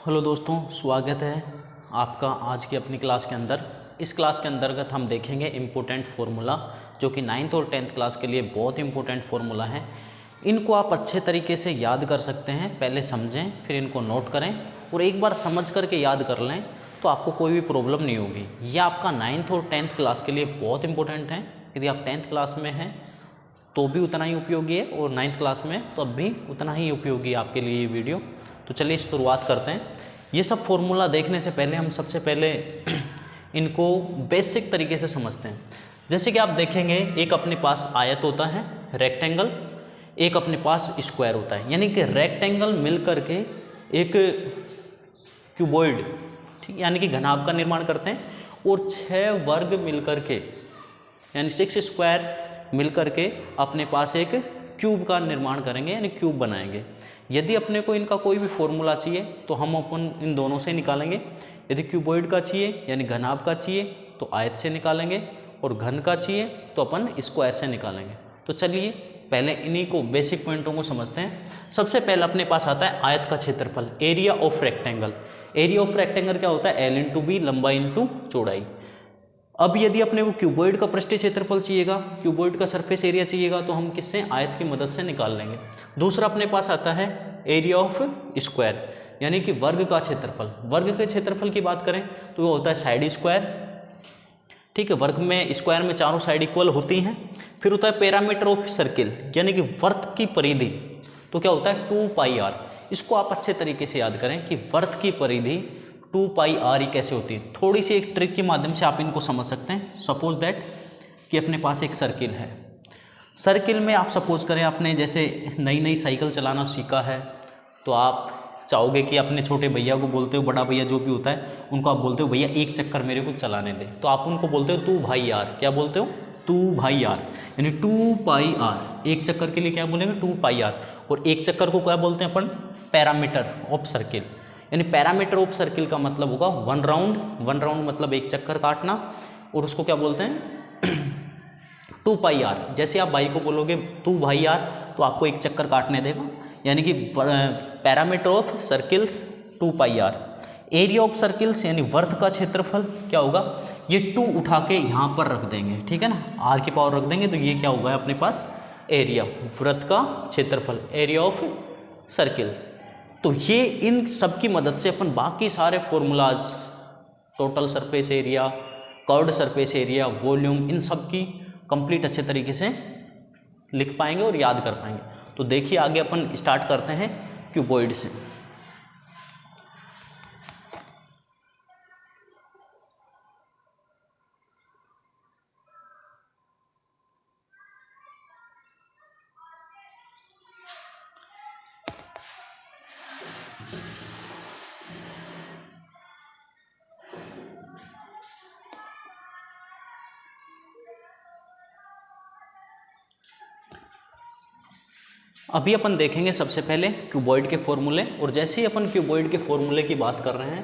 Hello दोस्तों, स्वागत है आपका आज की अपनी क्लास के अंदर। इस क्लास के अंतर्गत हम देखेंगे इम्पोर्टेंट फार्मूला, जो कि 9th और 10th क्लास के लिए बहुत इम्पोर्टेंट फार्मूला है। इनको आप अच्छे तरीके से याद कर सकते हैं। पहले समझें, फिर इनको नोट करें और एक बार समझ करके याद कर लें तो आपको कोई भी प्रॉब्लम नहीं होगी। ये आपका 9th और 10th क्लास के लिए बहुत इंपॉर्टेंट है। यदि आप 10th क्लास में हैं तो भी उतना ही उपयोगी है और 9th क्लास में तो अब भी उतना ही उपयोगी है आपके लिए ये वीडियो। तो चलिए शुरुआत करते हैं। ये सब फॉर्मूला देखने से पहले हम सबसे पहले इनको बेसिक तरीके से समझते हैं। जैसे कि आप देखेंगे, एक अपने पास आयत होता है रेक्टेंगल, एक अपने पास स्क्वायर होता है। यानी कि रेक्टेंगल मिल करके एक क्यूबॉइड, ठीक, यानी कि घनाभ का निर्माण करते हैं, और 6 वर्ग मिल करके यानी 6 स्क्वायर मिल करके अपने पास एक क्यूब का निर्माण करेंगे, यानी क्यूब बनाएंगे। यदि अपने को इनका कोई भी फॉर्मूला चाहिए तो हम अपन इन दोनों से निकालेंगे। यदि क्यूबॉइड का चाहिए यानी घनाभ का चाहिए तो आयत से निकालेंगे, और घन का चाहिए तो अपन स्क्वायर से निकालेंगे। तो चलिए पहले इन्हीं को बेसिक पॉइंटों को समझते हैं। सबसे पहले अपने पास आता है आयत का क्षेत्रफल, area of rectangle. Area of rectangle क्या होता है? L × B, लंबाई इंटू चौड़ाई। अब यदि अपने को क्यूबॉइड का पृष्ठीय क्षेत्रफल चाहिएगा, क्यूबॉइड का सरफेस एरिया चाहिएगा, तो हम किससे? आयत की मदद से निकाल लेंगे। दूसरा अपने पास आता है एरिया ऑफ स्क्वायर, यानी कि वर्ग का क्षेत्रफल। वर्ग के क्षेत्रफल की बात करें तो वो होता है साइड स्क्वायर, ठीक है। वर्ग में, स्क्वायर में चारों साइड इक्वल होती हैं। फिर होता है पैरामीटर ऑफ सर्किल, यानी कि वर्त की परिधि, तो क्या होता है? 2πr। इसको आप अच्छे तरीके से याद करें कि वर्त की परिधि 2πr कैसे होती है। थोड़ी सी एक ट्रिक के माध्यम से आप इनको समझ सकते हैं। सपोज दैट कि अपने पास एक सर्किल है। सर्किल में आप सपोज करें आपने जैसे नई नई साइकिल चलाना सीखा है, तो आप चाहोगे कि अपने छोटे भैया को बोलते हो, बड़ा भैया जो भी होता है उनको आप बोलते हो भैया एक चक्कर मेरे को चलाने दे, तो आप उनको बोलते हो तू भाई यार। क्या बोलते हो? तू भाई यार, यानी 2πr। एक चक्कर के लिए क्या बोलेंगे? 2πr। और एक चक्कर को क्या बोलते हैं अपन? Parameter of circle. यानी पैरामीटर ऑफ सर्किल का मतलब होगा 1 राउंड। 1 राउंड मतलब एक चक्कर काटना, और उसको क्या बोलते हैं? 2πr। जैसे आप भाई को बोलोगे तू भाई यार, तो आपको एक चक्कर काटने देगा, यानी कि parameter of circles 2πr। Area of circles यानी वर्त का क्षेत्रफल क्या होगा? ये 2 उठा के यहाँ पर रख देंगे, ठीक है ना, r की पावर रख देंगे, तो ये क्या होगा अपने पास? एरिया, वृत्त का क्षेत्रफल, एरिया ऑफ सर्किल्स। तो ये इन सब की मदद से अपन बाकी सारे formulas, total surface area, curved surface area, volume, इन सब की कंप्लीट अच्छे तरीके से लिख पाएंगे और याद कर पाएंगे। तो देखिए आगे अपन स्टार्ट करते हैं क्यूबॉइड से। अभी अपन देखेंगे सबसे पहले क्यूबॉइड के फॉर्मूले, और जैसे ही अपन क्यूबॉइड के फॉर्मूले की बात कर रहे हैं,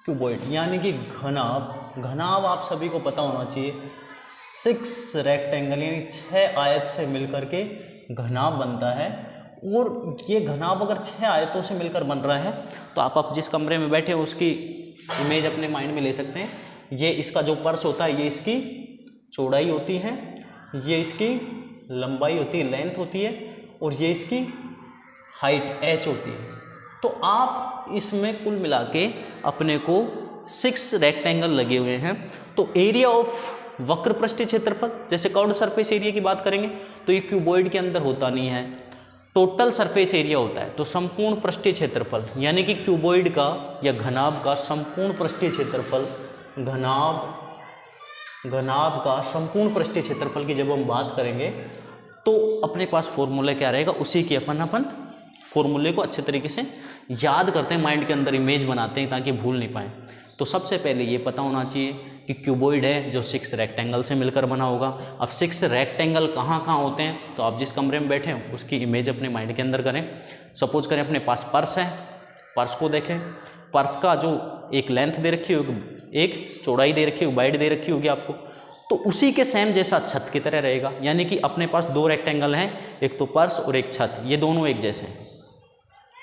क्यूबॉइड यानी कि घनाभ। घनाभ आप सभी को पता होना चाहिए, 6 रेक्टेंगल यानी 6 आयत से मिलकर के घनाभ बनता है। और ये घनाभ अगर 6 आयतों से मिलकर बन रहा है तो आप जिस कमरे में बैठे हो उसकी इमेज अपने माइंड में ले सकते हैं। ये इसका जो पर्स होता है, ये इसकी चौड़ाई होती है, ये इसकी लंबाई होती है, लेंथ होती है, और ये इसकी हाइट h होती है। तो आप इसमें कुल मिला के अपने को 6 रेक्टेंगल लगे हुए हैं। तो एरिया ऑफ वक्र पृष्ठीय क्षेत्रफल, जैसे कर्व्ड सरफेस एरिया की बात करेंगे तो ये क्यूबॉइड के अंदर होता नहीं है, टोटल सरफेस एरिया होता है। तो संपूर्ण पृष्ठीय क्षेत्रफल यानी कि क्यूबॉइड का या घनाभ का संपूर्ण पृष्ठीय क्षेत्रफल, घनाभ का संपूर्ण पृष्ठीय क्षेत्रफल की जब हम बात करेंगे तो अपने पास फॉर्मूला क्या रहेगा, उसी के अपन फॉर्मूले को अच्छे तरीके से याद करते हैं, माइंड के अंदर इमेज बनाते हैं ताकि भूल नहीं पाए। तो सबसे पहले ये पता होना चाहिए कि क्यूबॉइड है जो 6 रेक्टेंगल से मिलकर बना होगा। अब 6 रेक्टेंगल कहाँ कहाँ होते हैं, तो आप जिस कमरे में बैठे हैं उसकी इमेज अपने माइंड के अंदर करें। सपोज करें अपने पास पर्स है, पर्स को देखें, पर्स का जो एक लेंथ दे रखी होगी, एक चौड़ाई दे रखी होगी, वाइड दे रखी होगी आपको, तो उसी के सेम जैसा छत की तरह रहेगा। यानी कि अपने पास 2 रेक्टेंगल हैं, एक तो पर्स और एक छत, ये दोनों एक जैसे हैं।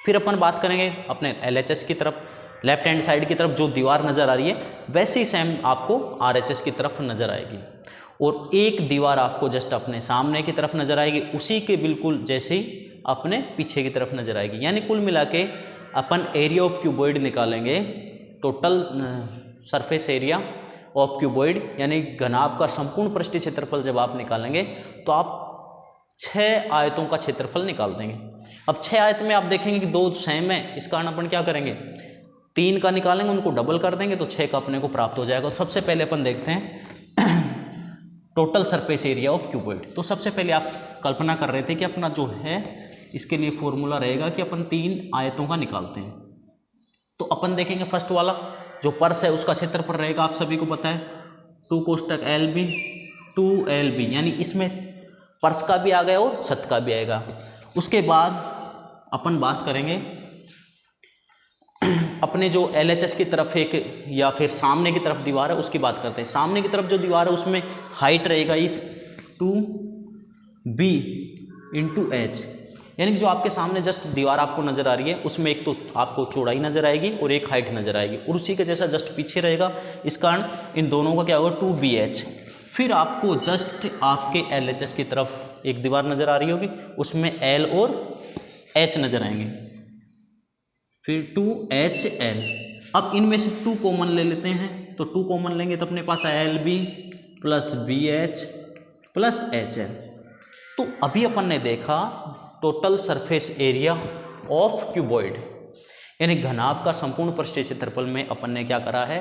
फिर अपन बात करेंगे अपने LHS की तरफ, लेफ्ट हैंड साइड की तरफ जो दीवार नज़र आ रही है वैसे ही सेम आपको RHS की तरफ नज़र आएगी, और एक दीवार आपको जस्ट अपने सामने की तरफ नज़र आएगी, उसी के बिल्कुल जैसे ही अपने पीछे की तरफ नज़र आएगी। यानी कुल मिला के अपन एरिया ऑफ क्यूबॉइड निकालेंगे, total surface area of cuboid यानी घनाभ का संपूर्ण पृष्ठीय क्षेत्रफल जब आप निकालेंगे तो आप 6 आयतों का क्षेत्रफल निकाल देंगे। अब 6 आयत में आप देखेंगे कि 2 सेम है, इस कारण अपन क्या करेंगे 3 का निकालेंगे, उनको डबल कर देंगे तो 6 का अपने को प्राप्त हो जाएगा। तो सबसे पहले अपन देखते हैं total surface area of cuboid. तो सबसे पहले आप कल्पना कर रहे थे कि अपना जो है इसके लिए फॉर्मूला रहेगा कि अपन 3 आयतों का निकालते हैं। तो अपन देखेंगे फर्स्ट वाला जो पर्स है उसका क्षेत्रफल रहेगा, आप सभी को पता है 2 कोष्टक LB 2LB, यानी इसमें पर्स का भी आ गया और छत का भी आएगा। उसके बाद अपन बात करेंगे अपने जो LHS की तरफ एक या फिर सामने की तरफ दीवार है उसकी बात करते हैं। सामने की तरफ जो दीवार है उसमें हाइट रहेगा इस 2B × H, यानी कि जो आपके सामने जस्ट दीवार आपको नज़र आ रही है उसमें एक तो आपको चौड़ाई नज़र आएगी और एक हाइट नज़र आएगी, और उसी के जैसा जस्ट पीछे रहेगा, इस कारण इन दोनों का क्या होगा 2BH। फिर आपको जस्ट आपके LHS की तरफ एक दीवार नज़र आ रही होगी, उसमें L और H नज़र आएंगे, फिर 2HL। अब इनमें से 2 कॉमन ले लेते हैं, तो 2 कॉमन लेंगे तो अपने पास LB + BH + HL। तो अभी अपन ने देखा total surface area of cuboid यानी घनाभ का संपूर्ण पृष्ठीय क्षेत्रफल में अपन ने क्या करा है,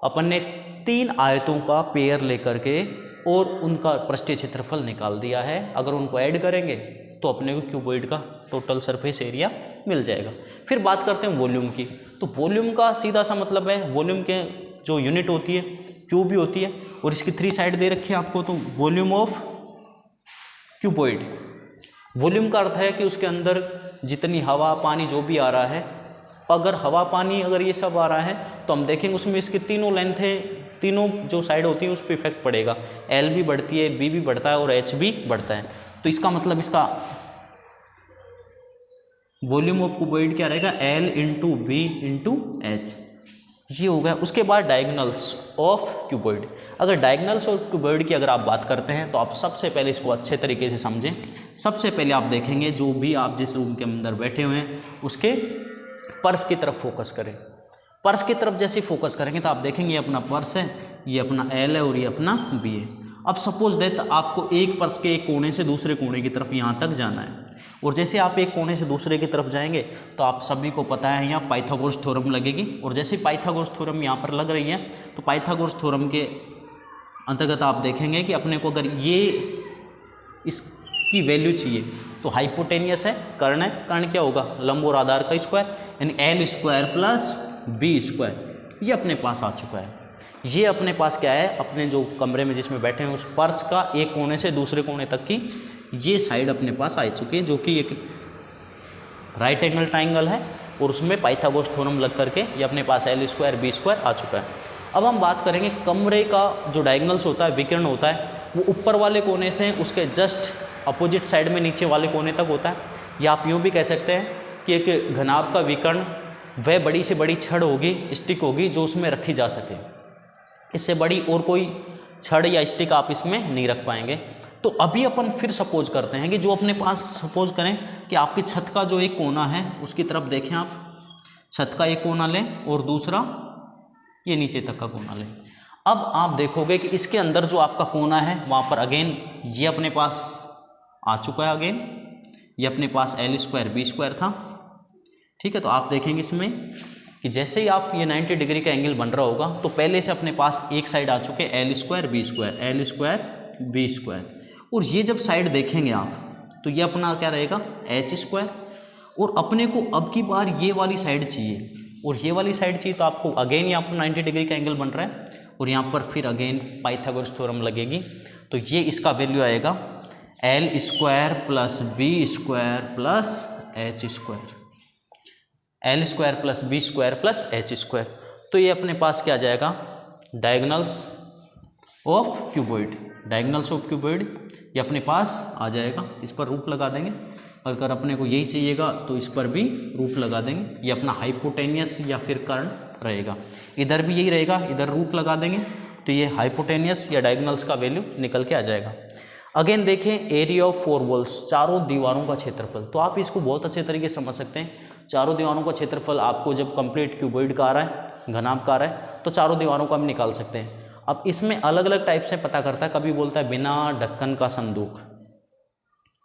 अपन ने 3 आयतों का पेयर लेकर के और उनका पृष्ठीय क्षेत्रफल निकाल दिया है। अगर उनको ऐड करेंगे तो अपने को क्यूबॉइड का टोटल सरफेस एरिया मिल जाएगा। फिर बात करते हैं वॉल्यूम की। तो वॉल्यूम का सीधा सा मतलब है, वॉल्यूम के जो यूनिट होती है क्यूब ही होती है, और इसकी 3 साइड दे रखी है आपको। तो वॉल्यूम ऑफ क्यूबॉइड, वॉल्यूम का अर्थ है कि उसके अंदर जितनी हवा पानी जो भी आ रहा है, अगर हवा पानी अगर ये सब आ रहा है तो हम देखेंगे उसमें इसकी तीनों लेंथ है, तीनों जो साइड होती है उस पर इफेक्ट पड़ेगा। L भी बढ़ती है, B भी बढ़ता है और H भी बढ़ता है। तो इसका मतलब इसका वॉल्यूम ऑफ क्यूबॉइड क्या रहेगा L × B × H, ये हो गया। उसके बाद डायगोनल्स ऑफ क्यूबॉइड। अगर डायगोनल्स ऑफ क्यूबॉइड की अगर आप बात करते हैं तो आप सबसे पहले इसको अच्छे तरीके से समझें। सबसे पहले आप देखेंगे जो भी आप जिस रूम के अंदर बैठे हुए हैं उसके पर्स की तरफ फोकस करें। पर्स की तरफ जैसे फोकस करेंगे तो आप देखेंगे ये अपना पर्स है, ये अपना L है और ये अपना B है। अब सपोज दैट आपको एक पर्स के एक कोने से दूसरे कोने की तरफ यहाँ तक जाना है, और जैसे आप एक कोने से दूसरे की तरफ जाएंगे तो आप सभी को पता है यहाँ पाइथागोरस थ्योरम लगेगी, और जैसे पाइथागोरस थ्योरम यहाँ पर लग रही है तो पाइथागोरस थ्योरम के अंतर्गत आप देखेंगे कि अपने को अगर ये इसकी वैल्यू चाहिए तो हाइपोटेनियस है, कर्ण है, कर्ण क्या होगा लंब और आधार का स्क्वायर, यानी L² + B², ये अपने पास आ चुका है। ये अपने पास क्या है, अपने जो कमरे में जिसमें बैठे हैं उस पर्स का एक कोने से दूसरे कोने तक की ये साइड अपने पास आ चुकी है, जो कि एक राइट एंगल ट्राइंगल है, और उसमें पाइथागोरस थ्योरम लग करके ये अपने पास L² B² आ चुका है। अब हम बात करेंगे कमरे का जो डायगोनल्स होता है, विकर्ण होता है, वो ऊपर वाले कोने से उसके जस्ट अपोजिट साइड में नीचे वाले कोने तक होता है। या आप यूँ भी कह सकते हैं कि एक घनाभ का विकर्ण वह बड़ी से बड़ी छड़ होगी, स्टिक होगी जो उसमें रखी जा सके, इससे बड़ी और कोई छड़ या स्टिक आप इसमें नहीं रख पाएंगे। तो अभी अपन फिर सपोज करते हैं कि जो अपने पास सपोज करें कि आपकी छत का जो एक कोना है उसकी तरफ देखें, आप छत का एक कोना लें और दूसरा ये नीचे तक का कोना लें। अब आप देखोगे कि इसके अंदर जो आपका कोना है वहाँ पर अगेन ये अपने पास आ चुका है, अगेन ये अपने पास L² B² था, ठीक है। तो आप देखेंगे इसमें कि जैसे ही आप ये 90 डिग्री का एंगल बन रहा होगा तो पहले से अपने पास एक साइड आ चुके L² B², और ये जब साइड देखेंगे आप तो ये अपना क्या रहेगा H², और अपने को अब की बार ये वाली साइड चाहिए और ये वाली साइड चाहिए, तो आपको अगेन यहाँ पर 90 डिग्री का एंगल बन रहा है और यहाँ पर फिर अगेन पाइथागोरस थ्योरम लगेगी। तो ये इसका वैल्यू आएगा L² + B² + H², L² + B² + H²। तो ये अपने पास क्या आ जाएगा diagonals of cuboid, diagonals of cuboid ये अपने पास आ जाएगा। इस पर रूप लगा देंगे अगर अपने को यही चाहिएगा तो इस पर भी रूट लगा देंगे, ये अपना हाइपोटेनियस या फिर कर्ण रहेगा। इधर भी यही रहेगा, इधर रूट लगा देंगे तो ये हाइपोटेनियस या डायगोनल्स का वैल्यू निकल के आ जाएगा। अगेन देखें एरिया ऑफ फोर वॉल्स, चारों दीवारों का क्षेत्रफल, तो आप इसको बहुत अच्छे तरीके से समझ सकते हैं। चारों दीवारों का क्षेत्रफल आपको जब कंप्लीट क्यूबॉइड का आ रहा है, घनाभ का आ रहा है, तो चारों दीवारों को हम निकाल सकते हैं। अब इसमें अलग अलग टाइप से पता करता है, कभी बोलता है बिना ढक्कन का संदूक,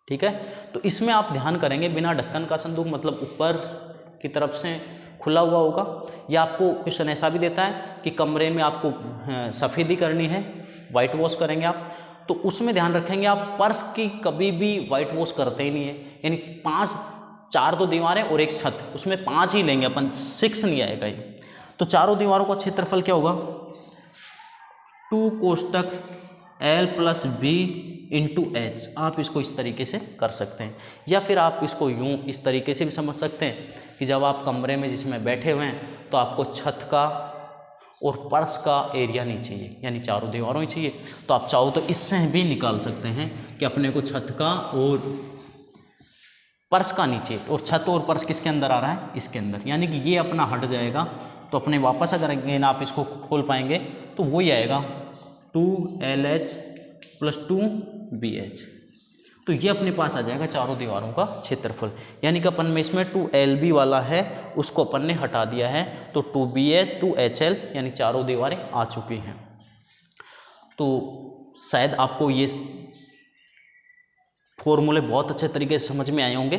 ठीक है। तो इसमें आप ध्यान करेंगे बिना ढक्कन का संदूक मतलब ऊपर की तरफ से खुला हुआ होगा, या आपको क्वेश्चन ऐसा भी देता है कि कमरे में आपको सफ़ेदी करनी है, वाइट वॉश करेंगे आप, तो उसमें ध्यान रखेंगे आप पर्स की कभी भी वाइट वॉश करते ही नहीं है, यानी 4 तो दीवारें और एक छत, उसमें 5 ही लेंगे अपन, 6 नहीं आएगा ये। तो चारों दीवारों का क्षेत्रफल क्या होगा, 2 कोष्टक L plus B into H। आप इसको इस तरीके से कर सकते हैं, या फिर आप इसको यूँ इस तरीके से भी समझ सकते हैं कि जब आप कमरे में जिसमें बैठे हुए हैं तो आपको छत का और पर्स का एरिया नहीं चाहिए, यानी चारों दीवारों ही चाहिए, तो आप चाहो तो इससे भी निकाल सकते हैं कि अपने को छत का और पर्स का नीचे, और छत और पर्स किसके अंदर आ रहा है, इसके अंदर, यानी कि ये अपना हट जाएगा। तो अपने वापस अगर अगेन आप इसको खोल पाएंगे तो वही आएगा 2LH प्लस 2BH। तो ये अपने पास आ जाएगा चारों दीवारों का क्षेत्रफल, यानी कि अपन में इसमें 2LB वाला है उसको अपन ने हटा दिया है, तो 2BH 2HL यानी चारों दीवारें आ चुकी हैं। तो शायद आपको ये फॉर्मूले बहुत अच्छे तरीके से समझ में आए होंगे।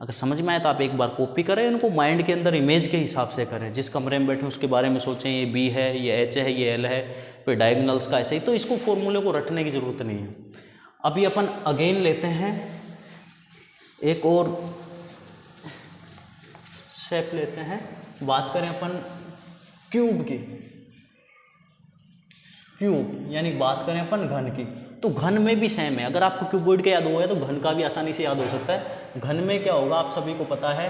अगर समझ में आए तो आप एक बार कॉपी करें, इनको माइंड के अंदर इमेज के हिसाब से करें, जिस कमरे में बैठे उसके बारे में सोचें, ये B है, ये H है, ये L है, फिर डायगोनल्स का ऐसे ही, तो इसको फॉर्मूले को रटने की ज़रूरत नहीं है। अभी अपन अगेन लेते हैं एक और शेप लेते हैं, बात करें अपन क्यूब की, क्यूब यानी बात करें अपन घन की, तो घन में भी सेम है। अगर आपको क्यूबॉइड का याद हुआ है तो घन का भी आसानी से याद हो सकता है। घन में क्या होगा आप सभी को पता है,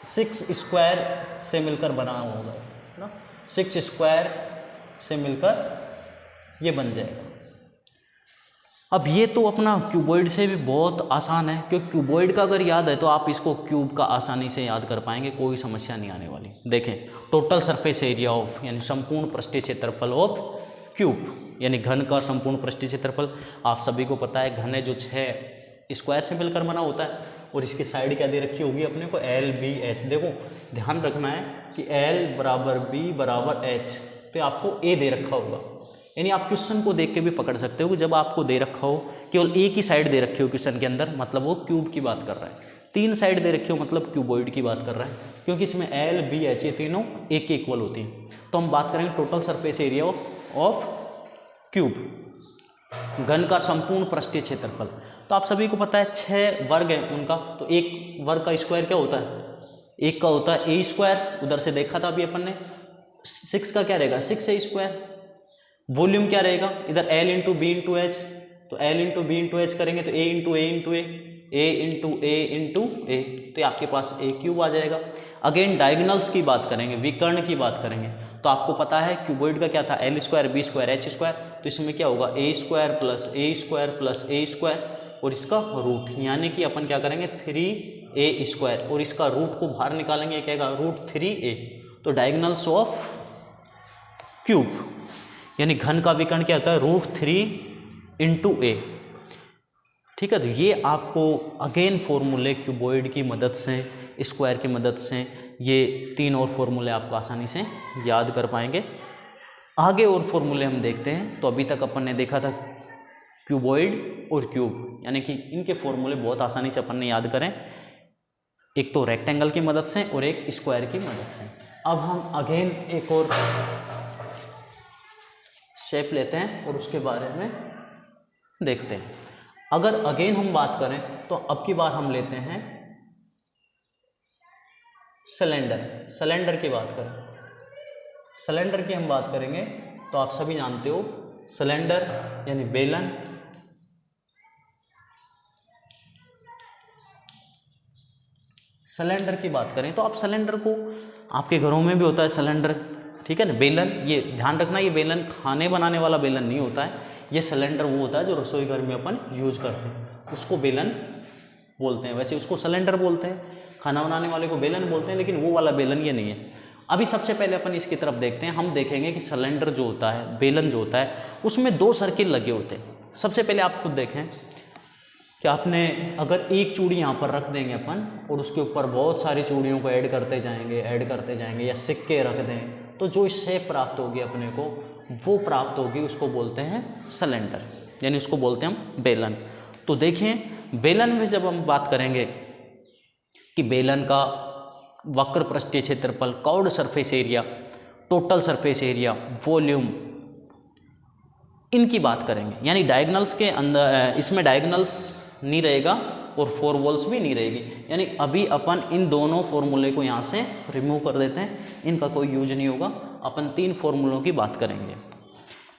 6 स्क्वायर से मिलकर बना होगा ना, 6 स्क्वायर से मिलकर ये बन जाएगा। अब ये तो अपना क्यूबॉइड से भी बहुत आसान है, क्योंकि क्यूबॉइड का अगर याद है तो आप इसको क्यूब का आसानी से याद कर पाएंगे, कोई समस्या नहीं आने वाली। देखें टोटल सरफेस एरिया ऑफ यानी संपूर्ण पृष्ठीय क्षेत्रफल ऑफ क्यूब, यानी घन का संपूर्ण पृष्ठीय क्षेत्रफल आप सभी को पता है। घन है जो 6 स्क्वायर से मिलकर बना होता है, और इसकी साइड क्या दे रखी होगी अपने को, LBH। देखो ध्यान रखना है कि L बराबर B बराबर H, तो आपको A दे रखा होगा, यानी आप क्वेश्चन को देख के भी पकड़ सकते हो कि जब आपको दे रखा हो केवल एक ही साइड दे रखी हो क्वेश्चन के अंदर, मतलब वो क्यूब की बात कर रहा है। 3 साइड दे रखी हो मतलब क्यूबॉइड की बात कर रहा है, क्योंकि इसमें LBH ये तीनों एक के इक्वल होती हैं। तो हम बात करेंगे total surface area of cube, घन का संपूर्ण पृष्ठीय क्षेत्रफल। तो आप सभी को पता है 6 वर्ग है उनका, तो एक वर्ग का स्क्वायर क्या होता है, एक का होता है A स्क्वायर, उधर से देखा था अभी अपन ने। 6 का क्या रहेगा, 6A स्क्वायर। वॉल्यूम क्या रहेगा, इधर L into B into H, तो L into B into H करेंगे तो A into A into A into A into A, तो आपके पास A क्यूब आ जाएगा। अगेन डायगोनल्स की बात करेंगे, विकर्ण की बात करेंगे, तो आपको पता है क्यूबॉइड का क्या था, L square B square H square, तो इसमें क्या होगा A square plus A square plus A square और इसका रूट, यानी कि अपन क्या करेंगे 3A स्क्वायर, और इसका रूट को बाहर निकालेंगे, क्या आएगा रूट 3A। तो डायगोनल्स ऑफ क्यूब यानी घन का विकर्ण क्या होता है, रूट 3 इंटू A। ठीक है, तो ये आपको अगेन फॉर्मूले क्यूबॉइड की मदद से, स्क्वायर की मदद से, ये 3 और फॉर्मूले आपको आसानी से याद कर पाएंगे। आगे और फॉर्मूले हम देखते हैं। तो अभी तक अपन ने देखा था क्यूबॉइड और क्यूब, यानी कि इनके फॉर्मूले बहुत आसानी से अपन ने याद करें, एक तो रेक्टेंगल की मदद से और एक स्क्वायर की मदद से। अब हम अगेन एक और शेप लेते हैं और उसके बारे में देखते हैं। अगर अगेन हम बात करें तो अब की बार हम लेते हैं सिलेंडर। सिलेंडर की बात करें, सिलेंडर की हम बात करेंगे तो आप सभी जानते हो सिलेंडर यानी बेलन, सिलेंडर की बात करें तो आप सिलेंडर को, आपके घरों में भी होता है सिलेंडर, ठीक है ना। बेलन, ये ध्यान रखना, ये बेलन खाने बनाने वाला बेलन नहीं होता है, ये सिलेंडर वो होता है जो रसोई घर में अपन यूज करते हैं, उसको बेलन बोलते हैं, वैसे उसको सिलेंडर बोलते हैं, खाना बनाने वाले को बेलन बोलते हैं, लेकिन वो वाला बेलन ये नहीं है। अभी सबसे पहले अपन इसकी तरफ देखते हैं। हम देखेंगे कि सिलेंडर जो होता है, बेलन जो होता है, उसमें 2 सर्किल लगे होते हैं। सबसे पहले आप खुद देखें कि आपने अगर एक चूड़ी यहाँ पर रख देंगे अपन और उसके ऊपर बहुत सारी चूड़ियों को ऐड करते जाएंगे या सिक्के रख दें, तो जो शेप प्राप्त होगी अपने को, वो प्राप्त होगी, उसको बोलते हैं सिलेंडर, यानी उसको बोलते हैं हम बेलन। तो देखिए बेलन में जब हम बात करेंगे कि बेलन का वक्र पृष्ठीय क्षेत्रफल, curved surface area, total surface area, volume, इनकी बात करेंगे, यानी डायगोनल्स के अंदर इसमें डायगोनल्स नहीं रहेगा और 4 वॉल्स भी नहीं रहेगी, यानी अभी अपन इन दोनों फॉर्मूले को यहाँ से रिमूव कर देते हैं, इनका कोई यूज नहीं होगा। अपन 3 फॉर्मूलों की बात करेंगे।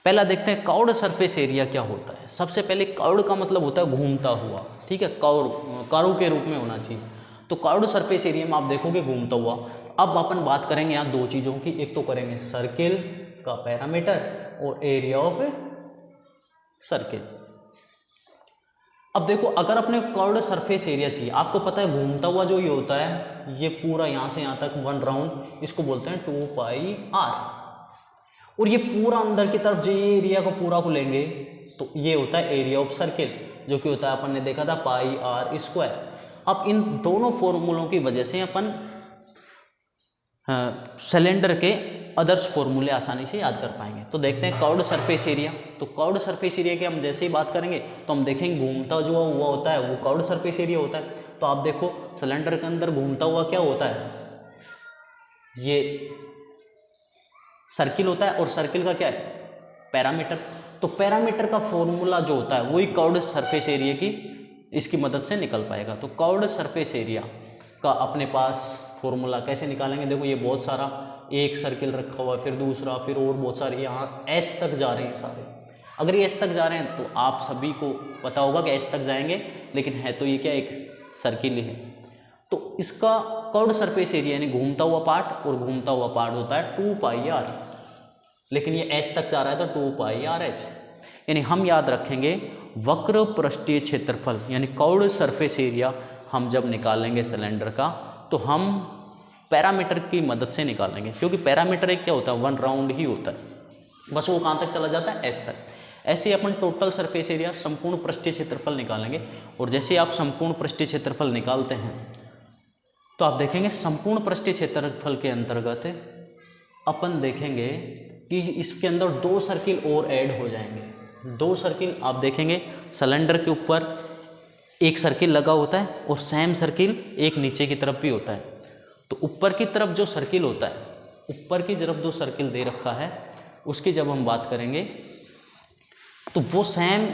पहला देखते हैं कर्व्ड सरफेस एरिया क्या होता है। सबसे पहले कर्व्ड का मतलब होता है घूमता हुआ, ठीक है, कर्व के रूप में होना चाहिए। तो कर्व्ड सरफेस एरिया में आप देखोगे घूमता हुआ। अब अपन बात करेंगे यहाँ 2 चीज़ों की, एक तो करेंगे सर्किल का पैरामीटर और एरिया ऑफ सर्किल। अब देखो अगर अपने कर्व्ड सरफेस एरिया चाहिए, आपको पता है घूमता हुआ जो ये होता है, ये पूरा यहाँ से यहाँ तक 1 राउंड, इसको बोलते हैं 2 पाई r, और ये पूरा अंदर की तरफ जो ये एरिया को पूरा को लेंगे तो ये होता है एरिया ऑफ सर्किल, जो कि होता है अपन ने देखा था पाई r स्क्वायर। अब इन दोनों फॉर्मूलों की वजह से अपन सिलेंडर के अदर्स फॉर्मूले आसानी से याद कर पाएंगे। तो देखते हैं कर्व्ड सरफेस एरिया। तो कर्व्ड सरफेस एरिया की हम जैसे ही बात करेंगे तो हम देखेंगे घूमता जो हुआ होता है वो कर्व्ड सरफेस एरिया होता है। तो आप देखो सिलेंडर के अंदर घूमता हुआ क्या होता है, ये सर्किल होता है, और सर्किल का क्या है, पैरामीटर। तो पैरामीटर का फॉर्मूला जो होता है वही कर्व्ड सरफेस एरिया की इसकी मदद से निकल पाएगा। तो कर्व्ड सरफेस एरिया का अपने पास फॉर्मूला कैसे निकालेंगे, देखो ये बहुत सारा एक सर्किल रखा हुआ है, फिर दूसरा, फिर और बहुत सारे, यहाँ एच तक जा रहे हैं सारे। अगर ये एच तक जा रहे हैं तो आप सभी को पता होगा कि एच तक जाएंगे, लेकिन है तो ये क्या एक सर्किल ही है। तो इसका कर्व्ड सरफेस एरिया यानी घूमता हुआ पार्ट, और घूमता हुआ पार्ट होता है 2 पाई r, लेकिन ये एच तक जा रहा है तो 2 पाई r h। यानी हम याद रखेंगे वक्र पृष्ठीय क्षेत्रफल यानी कर्व्ड सरफेस एरिया हम जब निकालेंगे सिलेंडर का तो हम पैरामीटर की मदद से निकालेंगे, क्योंकि पैरामीटर एक क्या होता है 1 राउंड ही होता है, बस वो कहाँ तक चला जाता है, एच तक। ऐसे ही अपन टोटल सरफेस एरिया संपूर्ण पृष्ठीय क्षेत्रफल निकालेंगे, और जैसे आप संपूर्ण पृष्ठीय क्षेत्रफल निकालते हैं तो आप देखेंगे संपूर्ण पृष्ठीय क्षेत्रफल के अंतर्गत अपन देखेंगे कि इसके अंदर 2 सर्किल और ऐड हो जाएंगे। 2 सर्किल आप देखेंगे सिलेंडर के ऊपर एक सर्किल लगा होता है और सेम सर्किल एक नीचे की तरफ भी होता है। तो ऊपर की तरफ जो सर्किल होता है, ऊपर की तरफ जो सर्किल दे रखा है उसकी जब हम बात करेंगे तो वो सेम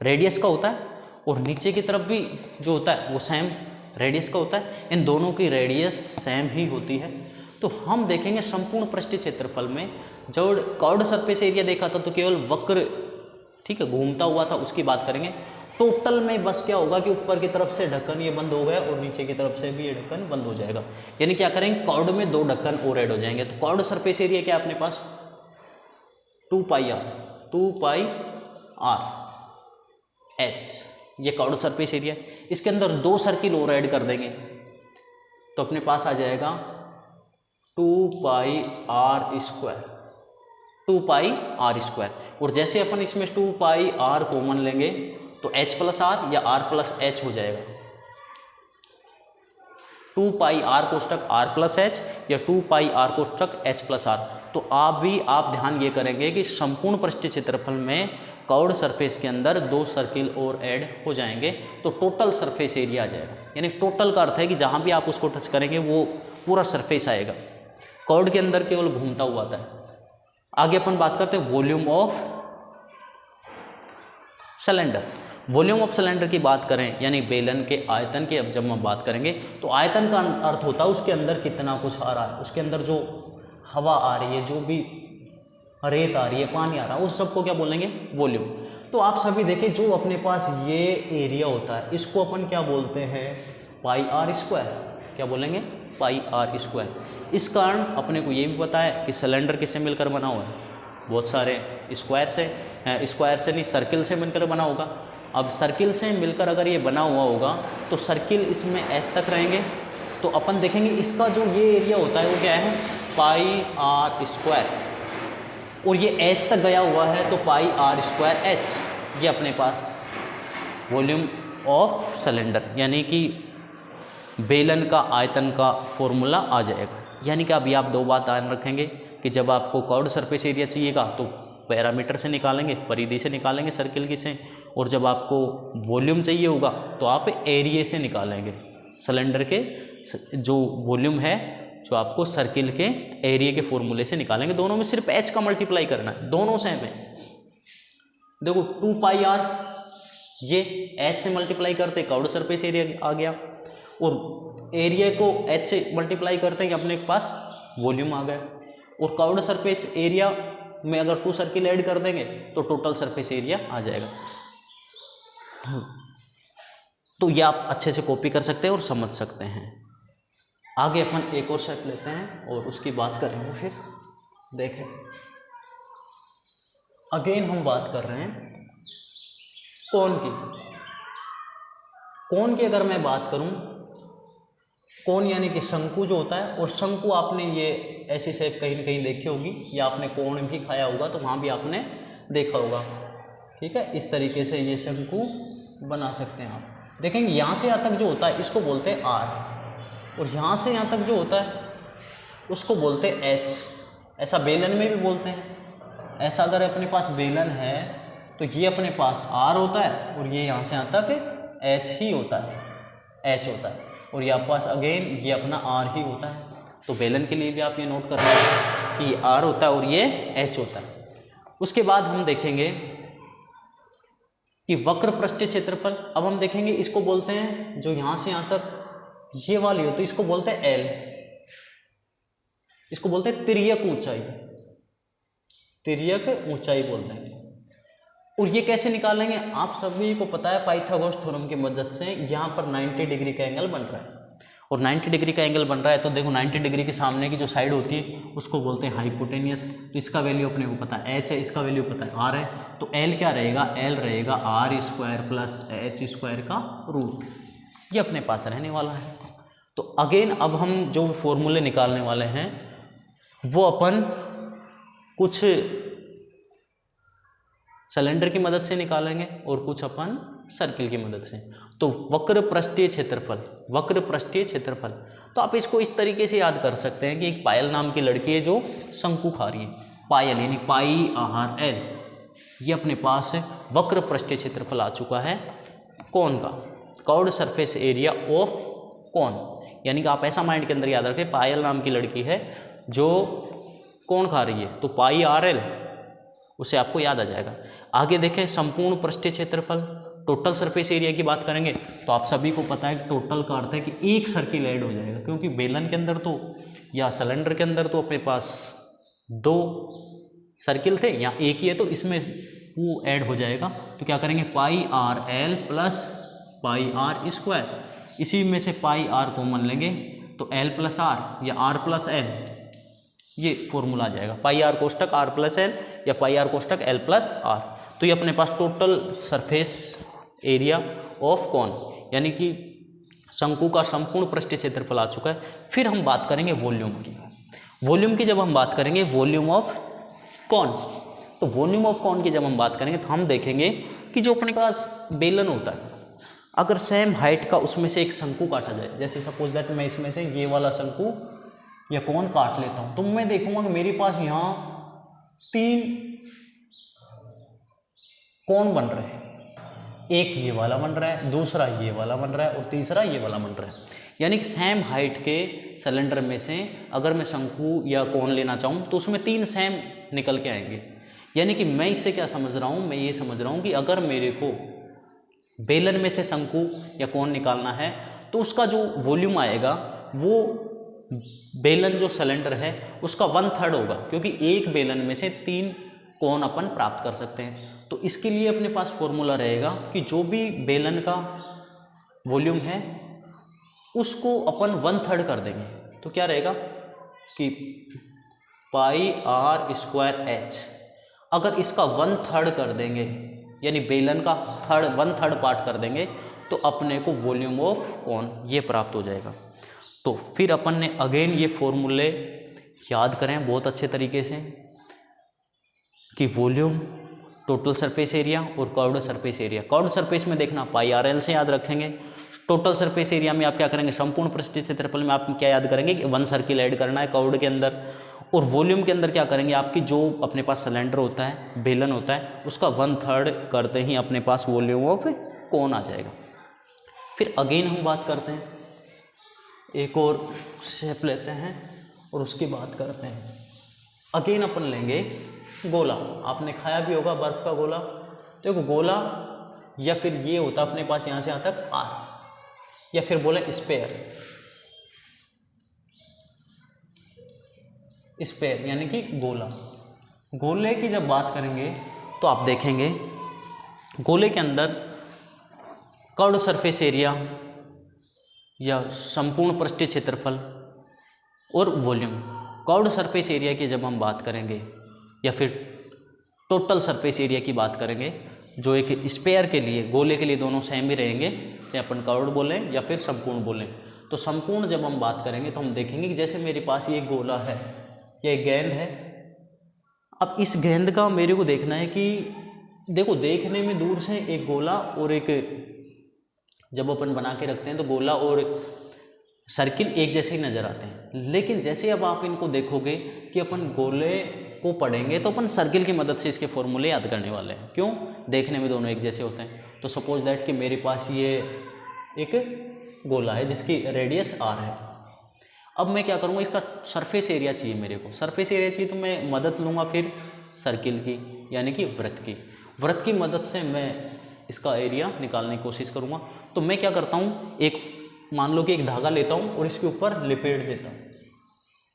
रेडियस का होता है, और नीचे की तरफ भी जो होता है वो सेम रेडियस का होता है। इन दोनों की रेडियस सेम ही होती है। तो हम देखेंगे संपूर्ण पृष्ठीय क्षेत्रफल में जब कर्व्ड सरफेस एरिया देखा था तो केवल वक्र, ठीक है, घूमता हुआ था, उसकी बात करेंगे। टोटल में बस क्या होगा कि ऊपर की तरफ से ढक्कन ये बंद हो गया और नीचे की तरफ से भी ये ढक्कन बंद हो जाएगा, यानी क्या करेंगे कर्व्ड में 2 ढक्कन और ऐड हो जाएंगे। तो कर्व्ड सरफेस एरिया क्या है अपने पास 2 पाई r h, ये कर्व्ड सरफेस एरिया। इसके अंदर 2 सर्किल और ऐड कर देंगे तो अपने पास आ जाएगा 2 पाई r स्क्वायर, 2 पाई r स्क्वायर। और जैसे अपन इसमें 2 पाई r कॉमन लेंगे तो h प्लस r या r प्लस h हो जाएगा। 2 पाई r कोष्टक r प्लस h या 2 पाई r कोष्टक h प्लस r। तो आप ध्यान ये करेंगे कि संपूर्ण पृष्ठीय क्षेत्रफल में कर्व्ड सरफेस के अंदर 2 सर्किल और ऐड हो जाएंगे तो टोटल सरफेस एरिया आ जाएगा। यानी टोटल का अर्थ है कि जहाँ भी आप उसको टच करेंगे वो पूरा सरफेस आएगा, कर्व्ड के अंदर केवल घूमता हुआ आता है। आगे अपन बात करते हैं volume of cylinder. Volume of cylinder की बात करें यानी बेलन के आयतन की अब जब हम बात करेंगे तो आयतन का अर्थ होता है उसके अंदर कितना कुछ आ रहा है, उसके अंदर जो हवा आ रही है, जो भी रेत आ रही है, पानी आ रहा है, उस सबको क्या बोलेंगे वॉल्यूम। तो आप सभी देखिए जो अपने पास ये एरिया होता है इसको अपन क्या बोलते हैं पाई r स्क्वायर, क्या बोलेंगे पाई r स्क्वायर। इस कारण अपने को ये भी पता है कि सिलेंडर किससे मिलकर बना हुआ है, बहुत सारे स्क्वायर से नहीं सर्किल से मिलकर बना होगा। अब सर्किल से मिलकर अगर ये बना हुआ होगा तो सर्किल इसमें एस तक रहेंगे, तो अपन देखेंगे इसका जो ये एरिया होता है वो क्या है, पाई आर स्क्वायर, और ये एच तक गया हुआ है तो पाई आर स्क्वायर एच, ये अपने पास वॉल्यूम ऑफ सिलेंडर यानी कि बेलन का आयतन का फॉर्मूला आ जाएगा। यानी कि अभी आप दो बात ध्यान रखेंगे कि जब आपको कर्व्ड सरफेस एरिया चाहिएगा तो पैरामीटर से निकालेंगे, परिधि से निकालेंगे सर्किल की से, और जब आपको वॉल्यूम चाहिए होगा तो आप एरिया से निकालेंगे। सिलेंडर के जो वॉल्यूम है जो आपको सर्किल के एरिया के फॉर्मूले से निकालेंगे, दोनों में सिर्फ एच का मल्टीप्लाई करना है, दोनों सेम है। देखो 2 पाई आर, ये एच से मल्टीप्लाई करते कर्व्ड सरफेस एरिया आ गया, और एरिया को एच से मल्टीप्लाई करते हैं कि अपने पास वॉल्यूम आ गया, और कर्व्ड सरफेस एरिया में अगर 2 सर्किल ऐड कर देंगे तो टोटल सरफेस एरिया आ जाएगा। तो ये आप अच्छे से कॉपी कर सकते हैं और समझ सकते हैं। आगे अपन एक और स्टेप लेते हैं और उसकी बात करेंगे। फिर देखें, अगेन हम बात कर रहे हैं कोण की। कोण की अगर मैं बात करूं, कोण यानी कि शंकु जो होता है, और शंकु आपने ये ऐसी शेप कहीं न कहीं देखी होगी, या आपने कोण भी खाया होगा तो वहाँ भी आपने देखा होगा। ठीक है, इस तरीके से ये शंकु बना सकते हैं आप। देखेंगे यहाँ से यहाँ तक जो होता है इसको बोलते हैं आर, और यहाँ से यहाँ तक जो होता है उसको बोलते हैं एच। ऐसा बेलन में भी बोलते हैं। ऐसा अगर अपने पास बेलन है तो ये अपने पास आर होता है, और ये यहाँ से यहाँ तक एच ही होता है, एच होता है, और यहाँ पास अगेन ये अपना आर ही होता है। तो बेलन के लिए भी आप ये नोट कर रहे हैं कि आर होता है और ये एच होता है। उसके बाद हम देखेंगे कि वक्र पृष्ठीय क्षेत्रफल। अब हम देखेंगे इसको बोलते हैं, जो यहाँ से यहाँ तक ये वाली होती है इसको बोलते हैं एल, इसको बोलते हैं तिर्यक ऊंचाई, तिर्यक ऊंचाई बोलते हैं। और ये कैसे निकालेंगे, आप सभी को पता है पाइथागोरस थ्योरम की मदद से। यहाँ पर 90 डिग्री का एंगल बन रहा है, और 90 डिग्री का एंगल बन रहा है तो देखो 90 डिग्री के सामने की जो साइड होती है उसको बोलते हैं हाइपोटेनियस। तो इसका वैल्यू अपने को पता है एच है, इसका वैल्यू पता है आर है, तो एल क्या रहेगा, एल रहेगा R square plus H square का रूट, ये अपने पास रहने वाला है। तो अगेन अब हम जो फॉर्मूले निकालने वाले हैं वो अपन कुछ सिलेंडर की मदद से निकालेंगे और कुछ अपन सर्किल की मदद से। तो वक्र पृष्ठीय क्षेत्रफल, वक्र पृष्ठीय क्षेत्रफल, तो आप इसको इस तरीके से याद कर सकते हैं कि एक पायल नाम की लड़की है जो शंकु खा रही है, पायल यानी पाई आर एल, ये अपने पास वक्र पृष्ठीय क्षेत्रफल आ चुका है कोण का, curved surface area of cone. यानी कि आप ऐसा माइंड के अंदर याद रखें, पायल नाम की लड़की है जो कोण खा रही है, तो पाई आर एल, उसे आपको याद आ जाएगा। आगे देखें संपूर्ण पृष्ठीय क्षेत्रफल, टोटल सरफेस एरिया की बात करेंगे तो आप सभी को पता है टोटल का अर्थ है कि एक सर्किल ऐड हो जाएगा, क्योंकि बेलन के अंदर तो या सिलेंडर के अंदर तो अपने पास 2 सर्किल थे, यहाँ एक ही है, तो इसमें वो ऐड हो जाएगा। तो क्या करेंगे, pi R L plus pi R square, इसी में से पाई आर कॉमन लेंगे तो एल प्लस आर या आर प्लस एल, ये फॉर्मूला आ जाएगा, पाई आर कोष्टक आर प्लस एल या पाई आर कोष्टक एल प्लस आर। तो ये अपने पास total surface area of cone यानी कि शंकु का संपूर्ण पृष्ठीय क्षेत्रफल आ चुका है। फिर हम बात करेंगे वॉल्यूम की। वॉल्यूम की जब हम बात करेंगे, वॉल्यूम ऑफ कोण, तो वॉल्यूम ऑफ कोण की जब हम बात करेंगे तो हम देखेंगे कि जो अपने पास बेलन होता है, अगर सेम हाइट का उसमें से एक शंकु काटा जाए, जैसे सपोज दैट मैं इसमें से ये वाला शंकु या कोण काट लेता हूँ, तो मैं देखूंगा कि मेरे पास यहाँ 3 कोण बन रहे हैं, एक ये वाला बन रहा है, दूसरा ये वाला बन रहा है, और तीसरा ये वाला बन रहा है। यानी कि सेम हाइट के सिलेंडर में से अगर मैं शंकु या कोण लेना चाहूँ तो उसमें 3 सेम निकल के आएंगे। यानी कि मैं इससे क्या समझ रहा हूँ, मैं ये समझ रहा हूँ कि अगर मेरे को बेलन में से शंकु या कोण निकालना है तो उसका जो वॉल्यूम आएगा वो बेलन जो सिलेंडर है उसका 1/3 होगा, क्योंकि एक बेलन में से 3 कोण अपन प्राप्त कर सकते हैं। तो इसके लिए अपने पास फॉर्मूला रहेगा कि जो भी बेलन का वॉल्यूम है उसको अपन 1/3 कर देंगे, तो क्या रहेगा कि पाई आर स्क्वायर एच। अगर इसका 1/3 कर देंगे यानी बेलन का 1/3 पार्ट कर देंगे तो अपने को वॉल्यूम ऑफ कोन ये प्राप्त हो जाएगा। तो फिर अपन ने अगेन ये फॉर्मूले याद करें बहुत अच्छे तरीके से कि वॉल्यूम, टोटल सरफेस एरिया और curved surface area. Curved surface में देखना पाई आर एल से याद रखेंगे। टोटल सरफेस एरिया में आप क्या करेंगे, संपूर्ण पृष्ठीय क्षेत्रफल में आप क्या याद करेंगे कि 1 सर्किल ऐड करना है कर्व्ड के अंदर। और वॉल्यूम के अंदर क्या करेंगे, आपकी जो अपने पास सिलेंडर होता है, बेलन होता है, उसका 1/3 करते ही अपने पास वॉल्यूम ऑफ कोन आ जाएगा। फिर अगेन हम बात करते हैं, एक और शेप लेते हैं और उसकी बात करते हैं। अगेन अपन लेंगे गोला। आपने खाया भी होगा बर्फ का गोला। तो एक गोला या फिर ये होता अपने पास यहाँ से यहाँ तक आर, या फिर बोले स्पेयर। स्पेयर यानी कि गोला। गोले की जब बात करेंगे तो आप देखेंगे गोले के अंदर कर्व्ड सरफेस एरिया या संपूर्ण पृष्ठीय क्षेत्रफल और वॉल्यूम। कर्व्ड सरफेस एरिया की जब हम बात करेंगे या फिर टोटल सरफेस एरिया की बात करेंगे, जो एक स्पेयर के लिए, गोले के लिए दोनों सेम ही रहेंगे, चाहे अपन कर्व्ड बोलें या फिर संपूर्ण बोलें। तो संपूर्ण जब हम बात करेंगे तो हम देखेंगे कि जैसे मेरे पास ये गोला है, ये गेंद है। अब इस गेंद का मेरे को देखना है कि देखो, देखने में दूर से एक गोला और एक, जब अपन बना के रखते हैं तो गोला और सर्किल एक जैसे ही नज़र आते हैं। लेकिन जैसे अब आप इनको देखोगे कि अपन गोले को पढ़ेंगे तो अपन सर्किल की मदद से इसके फॉर्मूले याद करने वाले हैं। क्यों? देखने में दोनों एक जैसे होते हैं। तो सपोज दैट कि मेरे पास ये एक गोला है जिसकी रेडियस आर है। अब मैं क्या करूँगा, इसका सरफेस एरिया चाहिए मेरे को। सरफेस एरिया चाहिए तो मैं मदद लूँगा फिर सर्किल की, यानी कि वृत्त की। वृत्त की मदद से मैं इसका एरिया निकालने की कोशिश करूँगा। तो मैं क्या करता हूँ, एक मान लो कि एक धागा लेता हूँ और इसके ऊपर लिपेट देता हूँ।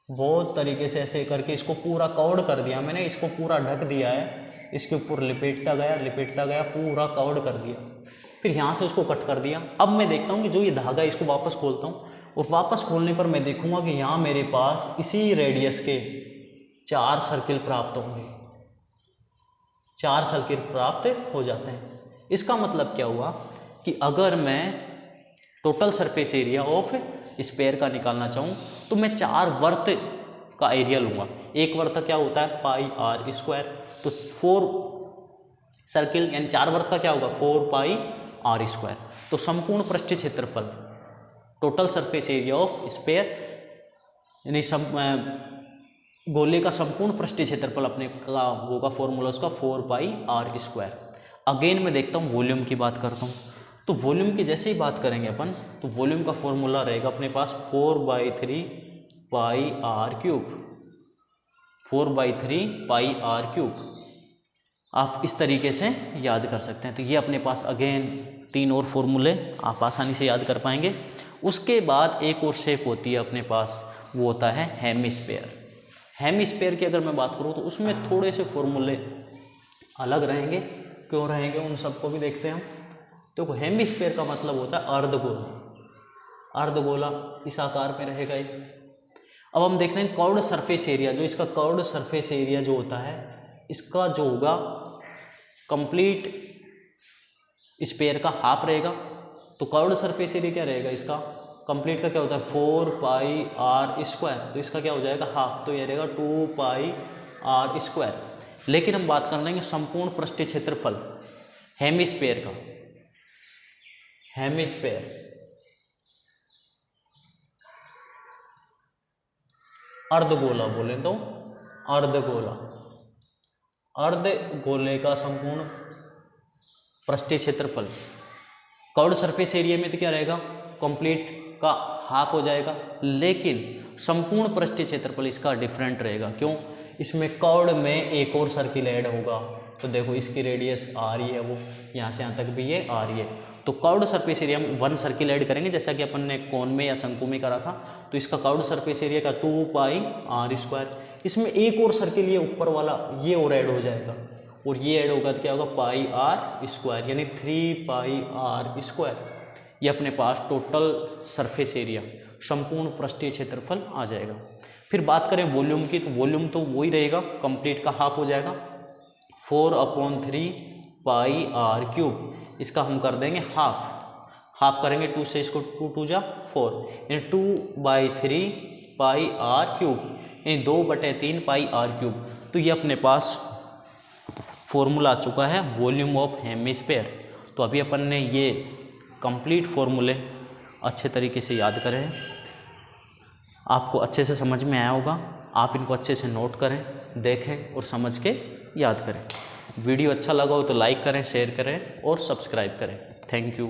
बहुत तरीके से ऐसे करके इसको पूरा कवर्ड कर दिया मैंने, इसको पूरा ढक दिया है। इसके ऊपर लिपेटता गया, पूरा कवर्ड कर दिया। फिर यहाँ से उसको कट कर दिया। अब मैं देखता हूँ कि जो ये धागा है इसको वापस खोलता हूँ, और वापस खोलने पर मैं देखूंगा कि यहाँ मेरे पास इसी रेडियस के 4 सर्किल प्राप्त होंगे। 4 सर्किल प्राप्त हो जाते हैं। इसका मतलब क्या हुआ कि अगर मैं total surface area of sphere का निकालना चाहूँ तो मैं 4 वर्त का एरिया लूँगा। एक वर्त क्या होता है, पाई आर स्क्वायर। तो 4 सर्किल यानी 4 वर्त का क्या होगा, 4 पाई आर स्क्वायर। तो संपूर्ण पृष्ठीय क्षेत्रफल, total surface area of sphere यानी गोले का संपूर्ण पृष्ठीय क्षेत्रफल अपने का होगा फॉर्मूला उसका 4 पाई आर स्क्वायर। अगेन मैं देखता हूँ वॉल्यूम की बात करता हूँ। तो वॉल्यूम की जैसे ही बात करेंगे अपन, तो वॉल्यूम का फॉर्मूला रहेगा अपने पास 4/3 pi R cube. 4/3 pi R cube आप इस तरीके से याद कर सकते हैं। तो ये अपने पास अगेन 3 और फॉर्मूले आप आसानी से याद कर पाएंगे। उसके बाद एक और शेप होती है अपने पास, वो होता है हेमिस्फेयर। हेमिस्फेयर की अगर मैं बात करूँ तो उसमें थोड़े से फॉर्मूले अलग रहेंगे। क्यों रहेंगे, उन सबको भी देखते हैं हम। तो हेमिस्फेयर का मतलब होता है अर्धगोला। अर्धगोला इस आकार में रहेगा ये। अब हम देखते हैं कर्व्ड सरफेस एरिया, जो इसका कर्व्ड सरफेस एरिया जो होता है, इसका जो होगा कंप्लीट स्पेयर का हाफ रहेगा। तो कर्व्ड सरफेस एरिया क्या रहेगा, इसका कंप्लीट का क्या होता है 4 पाई आर स्क्वायर। तो इसका क्या हो जाएगा हाफ, तो ये रहेगा 2 पाई आर स्क्वायर। लेकिन हम बात कर रहे हैं संपूर्ण पृष्ठीय क्षेत्रफल हेमिस्फेयर का। हेमिस्फेयर अर्धगोला बोले तो अर्धगोला, अर्धगोले का संपूर्ण पृष्ठीय क्षेत्रफल कर्व्ड सरफेस एरिया में तो क्या रहेगा, कंप्लीट का हाफ हो जाएगा। लेकिन संपूर्ण पृष्ठीय क्षेत्रफल इसका डिफरेंट रहेगा। क्यों? इसमें कर्व्ड में एक और सर्किल ऐड होगा। तो देखो इसकी रेडियस आ रही है, वो यहाँ से यहाँ तक भी ये आ रही है। तो कर्व्ड सरफेस एरिया में 1 सर्किल ऐड करेंगे, जैसा कि अपन ने कोन में या शंकु में करा था। तो इसका कर्व्ड सरफेस एरिया का 2 पाई आर स्क्वायर। इसमें एक और सर्किल ये ऊपर वाला ये और ऐड हो जाएगा, और ये ऐड होगा तो क्या होगा पाई आर स्क्वायर, यानी 3 पाई आर स्क्वायर। ये अपने पास टोटल सरफेस एरिया संपूर्ण पृष्ठीय क्षेत्रफल आ जाएगा। फिर बात करें वॉल्यूम की, तो वॉल्यूम तो वही रहेगा, कंप्लीट का हाफ हो जाएगा 4/3 पाई आर क्यूब, इसका हम कर देंगे हाफ करेंगे, 2 से इसको 2 जा 4, यानी 2/3 पाई आर क्यूब, यानी 2/3 पाई आर क्यूब। तो ये अपने पास फॉर्मूला आ चुका है वॉल्यूम ऑफ हेमिस्फीयर। तो अभी अपन ने ये कंप्लीट फॉर्मूले अच्छे तरीके से याद करें, आपको अच्छे से समझ में आया होगा। आप इनको अच्छे से नोट करें, देखें और समझ के याद करें। वीडियो अच्छा लगा हो तो लाइक करें, शेयर करें और सब्सक्राइब करें। Thank you.